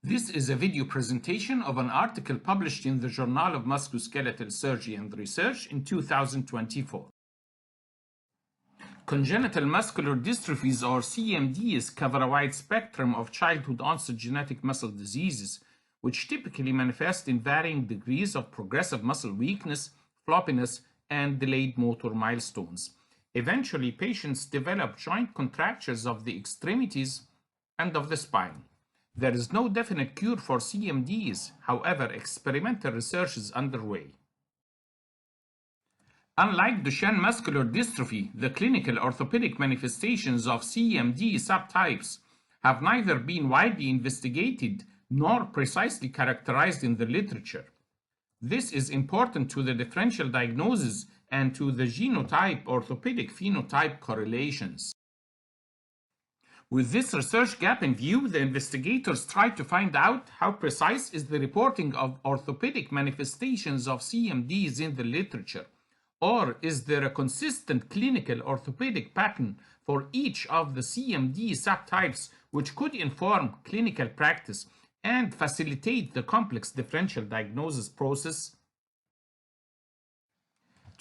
This is a video presentation of an article published in the Journal of Musculoskeletal Surgery and Research in 2024. Congenital muscular dystrophies, or CMDs, cover a wide spectrum of childhood-onset genetic muscle diseases, which typically manifest in varying degrees of progressive muscle weakness, floppiness, and delayed motor milestones. Eventually, patients develop joint contractures of the extremities and of the spine. There is no definite cure for CMDs, however, experimental research is underway. Unlike Duchenne muscular dystrophy, the clinical orthopedic manifestations of CMD subtypes have neither been widely investigated nor precisely characterized in the literature. This is important to the differential diagnosis and to the genotype orthopedic phenotype correlations. With this research gap in view, the investigators tried to find out how precise is the reporting of orthopedic manifestations of CMDs in the literature, or is there a consistent clinical orthopedic pattern for each of the CMD subtypes which could inform clinical practice and facilitate the complex differential diagnosis process?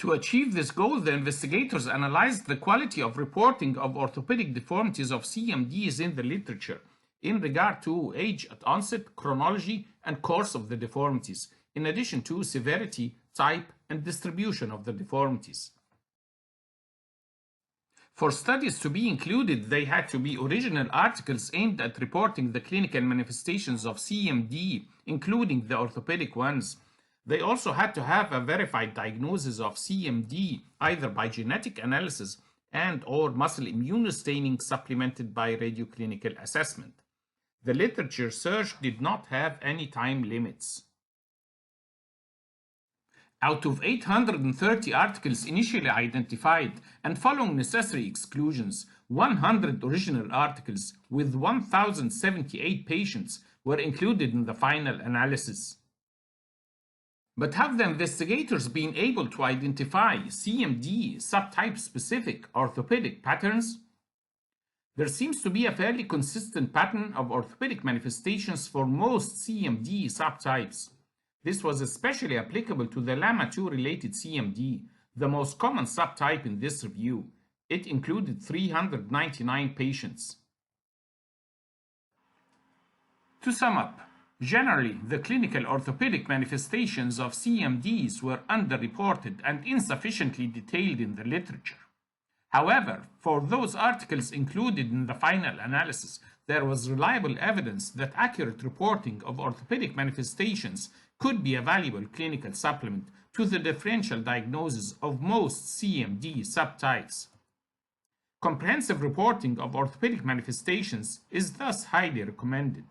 To achieve this goal, the investigators analyzed the quality of reporting of orthopedic deformities of CMDs in the literature in regard to age at onset, chronology, and course of the deformities, in addition to severity, type, and distribution of the deformities. For studies to be included, they had to be original articles aimed at reporting the clinical manifestations of CMD, including the orthopedic ones. They also had to have a verified diagnosis of CMD, either by genetic analysis and/or muscle immunostaining supplemented by radioclinical assessment. The literature search did not have any time limits. Out of 830 articles initially identified and following necessary exclusions, 100 original articles with 1,078 patients were included in the final analysis. But have the investigators been able to identify CMD subtype-specific orthopedic patterns? There seems to be a fairly consistent pattern of orthopedic manifestations for most CMD subtypes. This was especially applicable to the LAMA2-related CMD, the most common subtype in this review. It included 399 patients. To sum up, generally, the clinical orthopedic manifestations of CMDs were underreported and insufficiently detailed in the literature. However, for those articles included in the final analysis, there was reliable evidence that accurate reporting of orthopedic manifestations could be a valuable clinical supplement to the differential diagnosis of most CMD subtypes. Comprehensive reporting of orthopedic manifestations is thus highly recommended.